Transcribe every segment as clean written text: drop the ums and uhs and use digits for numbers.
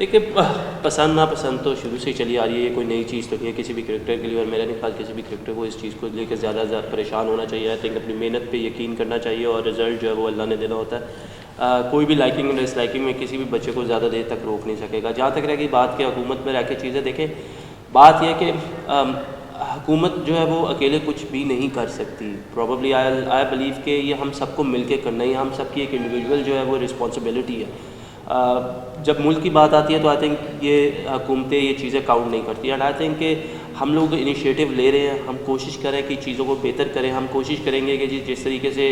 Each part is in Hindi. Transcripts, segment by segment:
देखिए पसंद नापसंद तो शुरू से ही चली आ रही है, ये कोई नई चीज़ तो नहीं है किसी भी क्रिकेटर के लिए। और मेरा नहीं ख्याल किसी भी क्रिकेटर को इस चीज़ को लेकर ज़्यादा परेशान होना चाहिए। आई थिंक अपनी मेहनत पे यकीन करना चाहिए और रिज़ल्ट जो है वो अल्लाह ने देना होता है। कोई भी लाइकिंग डिसलाइकिंग में किसी भी बच्चे को ज़्यादा देर तक रोक नहीं सकेगा। जहाँ तक रह गई बात की हुकूमत में रह के चीज़ें, देखें बात यह कि हुकूमत जो है वो अकेले कुछ भी नहीं कर सकती। प्रॉबली आई बिलीव कि ये हम सबको मिल के करना ही, हम सबकी एक इंडिविजुअल जो है वो रिस्पॉन्सिबिलिटी है। जब मुल्क की बात आती है तो आई थिंक ये हुकूमतें ये चीज़ें काउंट नहीं करती। एंड आई थिंक कि हम लोग इनिशिएटिव ले रहे हैं, हम कोशिश करें कि चीज़ों को बेहतर करें। हम कोशिश करेंगे कि जिस तरीके से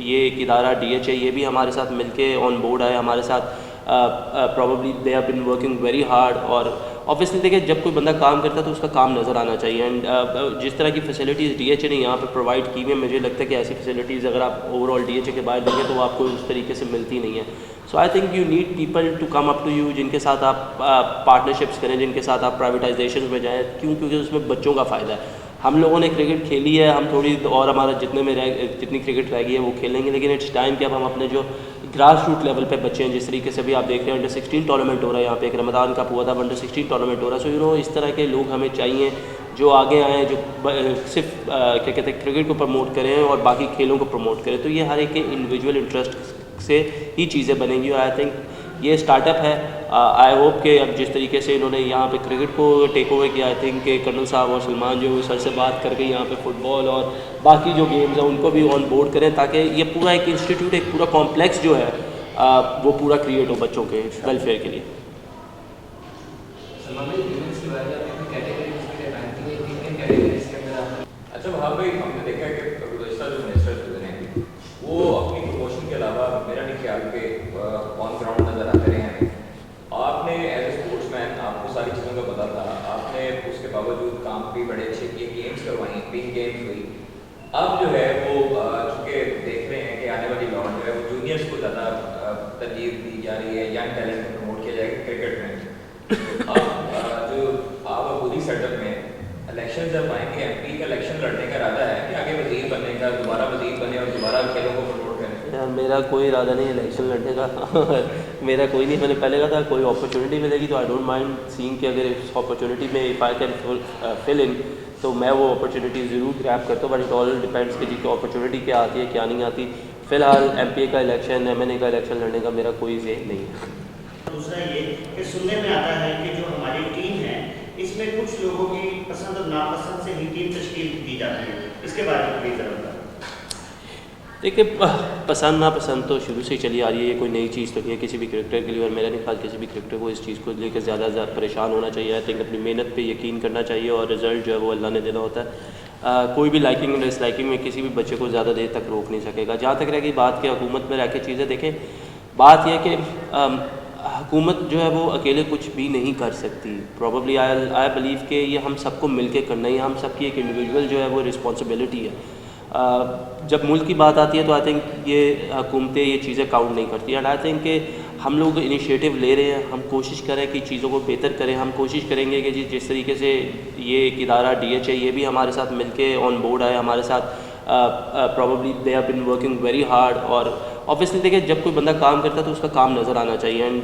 ये एक इदारा DHA ये भी हमारे साथ मिल के ऑन बोर्ड आए हमारे साथ। Probably they have been working very hard. और ऑब्वियसली देखिए जब कोई बंदा काम करता है तो उसका काम नज़र आना चाहिए। एंड जिस तरह की फैसिलिटीज़ DHA ने यहाँ पे प्रोवाइड की हुई है, मुझे लगता है कि ऐसी फैसिलिटीज़ अगर आप ओवरऑल DHA के बाहर देंगे तो वो आपको उस तरीके से मिलती नहीं है। So I think you need people to come up to you, जिनके साथ आप पार्टनरशिप्स करें, जिनके साथ आप प्राइवेटाइजेशन में जाएँ। क्यों? क्योंकि उसमें बच्चों का फ़ायदा है। हम लोगों ने क्रिकेट खेली है, हम थोड़ी और हमारा जितनी क्रिकेट रह गई है वो खेलेंगे, लेकिन इट्स टाइम कि अब हम अपने जो ग्रास रूट लेवल पे बच्चे हैं, जिस तरीके से भी आप देख रहे हैं अंडर 16 टूर्नामेंट हो रहा है, यहाँ पे एक रमदान कप हुआ था, अंडर 16 टूर्नामेंट हो रहा है। सो इस तरह के लोग हमें चाहिए जो आगे आएँ, जो सिर्फ क्या कहते हैं क्रिकेट को प्रमोट करें और बाकी खेलों को प्रमोट करें। तो ये हर एक के इंडिविजुअल इंटरेस्ट से ही चीज़ें बनेंगी। और आई थिंक ये स्टार्टअप है। आई होप कि अब जिस तरीके से इन्होंने यहाँ पे क्रिकेट को टेक ओवर किया, आई थिंक कि कर्नल साहब और सलमान जो सर से बात करके यहाँ पे फुटबॉल और बाकी जो गेम्स हैं उनको भी ऑन बोर्ड करें, ताकि ये पूरा एक इंस्टीट्यूट, एक पूरा कॉम्प्लेक्स जो है वो पूरा क्रिएट हो बच्चों के वेलफेयर के लिए। अच्छा वहाँ पे हमने देखा कि गुज़श्ता जो मिनिस्टर गुजरे हैं वो अपनी प्रमोशन के अलावा मेरा नहीं ख्याल कि ऑन ग्राउंड नज़र आते रहे हैं। आपने एज ए स्पोर्ट्समैन आपको सारी चीज़ों का पता था, आपने उसके बावजूद काम भी बड़े अच्छे किए, गेम्स करवाई, बिग गेम्स हुई। अब जो है वो चूँकि देख रहे हैं कि आने वाली लॉन्च जो है वो जूनियर्स को ज़्यादा तरजीह दी जा रही है, यंग टैलेंट को प्रमोट किया जाएगा क्रिकेट में। अब जो आप अबूरी सेटअप में इलेक्शन जब आएंगे, MP का इलेक्शन लड़ने का इरादा है कि आगे वजीर बनने का, दोबारा वजीर बने और दोबारा खेलों को प्रमोट करें? यार मेरा कोई इरादा नहीं है इलेक्शन लड़ने का मेरा कोई नहीं। मैंने पहले कहा था कोई अपॉर्चुनिटी मिलेगी तो आई डोंट माइंड सीइंग कि अगर इस अपॉर्चुनिटी में if I can fill in तो मैं वो अपॉर्चुनिटी ज़रूर ग्रैब करता हूँ। बट इट ऑल डिपेंड्स कि जी की अपॉर्चुनिटी क्या आती है क्या नहीं आती। फ़िलहाल MPA का इलेक्शन, MNA का इलेक्शन लड़ने का मेरा कोई ज़हन नहीं है। दूसरा ये कि सुनने में आता है कि जो हमारी टीम है इसमें कुछ लोगों की पसंद और नापसंद से ही टीम तश्कील दी जाती है, इसके बारे में भी ज़रूर। देखिए पसंद नापसंद तो शुरू से ही चली आ रही है, ये कोई नई चीज़ तो नहीं है किसी भी क्रिकेटर के लिए। और मेरा नहीं ख्याल किसी भी क्रिकेटर को इस चीज़ को लेकर ज़्यादा परेशान होना चाहिए। आई थिंक अपनी मेहनत पे यकीन करना चाहिए और रिज़ल्ट जो है वो अल्लाह ने देना होता है। कोई भी लाइकिंग डिसलाइकिंग में किसी भी बच्चे को ज़्यादा देर तक रोक नहीं सकेगा। जहाँ तक रह गई बात की हुकूमत में रह के चीज़ें, देखें बात यह कि हुकूमत जो है वो अकेले कुछ भी नहीं कर सकती। प्रॉबली आई बिलीव कि ये हम सबको मिल के करना ही, हम सबकी एक इंडिविजुअल जो है वो रिस्पॉन्सिबिलिटी है। जब मुल्क की बात आती है तो आई थिंक ये हुकूमतें ये चीज़ें काउंट नहीं करती। एंड आई थिंक कि हम लोग इनिशिएटिव ले रहे हैं, हम कोशिश करें कि चीज़ों को बेहतर करें। हम कोशिश करेंगे कि जिस तरीके से ये एक इदारा DHA ये भी हमारे साथ मिल के ऑन बोर्ड आए हमारे साथ। Probably they have been working very hard. और ऑब्वियसली देखिए जब कोई बंदा काम करता है तो उसका काम नज़र आना चाहिए। एंड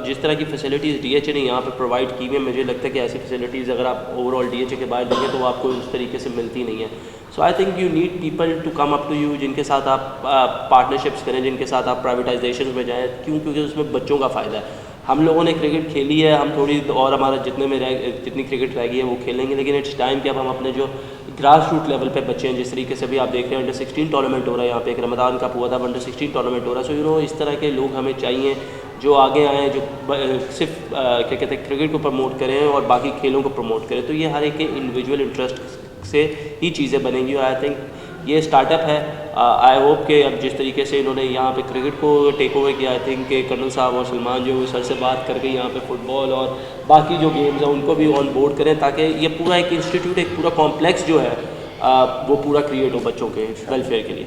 जिस तरह की फैसिलिटीज़ DHA ने यहाँ पे प्रोवाइड की हुई है, मुझे लगता है कि ऐसी फैसिलिटीज़ अगर आप ओवरऑल DHA के बाहर देंगे तो वो आपको उस तरीके से मिलती नहीं है। So I think you need people to come up to you, जिनके साथ आप पार्टनरशिप्स करें, जिनके साथ आप प्राइवेटाइजेशन में जाएँ। क्यों? क्योंकि उसमें बच्चों का फ़ायदा है। हम लोगों ने क्रिकेट खेली है, हम थोड़ी और हमारा जितनी क्रिकेट रह गई है वो खेलेंगे, लेकिन इट्स टाइम कि अब हम अपने जो ग्रास रूट लेवल पे बच्चे हैं, जिस तरीके से भी आप देख रहे हैं अंडर 16 टूर्नामेंट हो रहा है, यहाँ पे एक रमदान कप हुआ था, अंडर 16 टूर्नामेंट हो रहा है। सो इस तरह के लोग हमें चाहिए जो आगे आएँ, जो सिर्फ क्या कहते हैं क्रिकेट को प्रमोट करें और बाकी खेलों को प्रमोट करें। तो ये हर एक के इंडिविजुअल इंटरेस्ट से ही चीज़ें बनेंगी। और आई थिंक ये स्टार्टअप है। आई होप कि अब जिस तरीके से इन्होंने यहाँ पे क्रिकेट को टेक ओवर किया, आई थिंक कि कर्नल साहब और सलमान जो सर से बात करके यहाँ पे फुटबॉल और बाकी जो गेम्स हैं उनको भी ऑन बोर्ड करें, ताकि ये पूरा एक इंस्टीट्यूट, एक पूरा कॉम्प्लेक्स जो है वो पूरा क्रिएट हो बच्चों के वेलफेयर के लिए।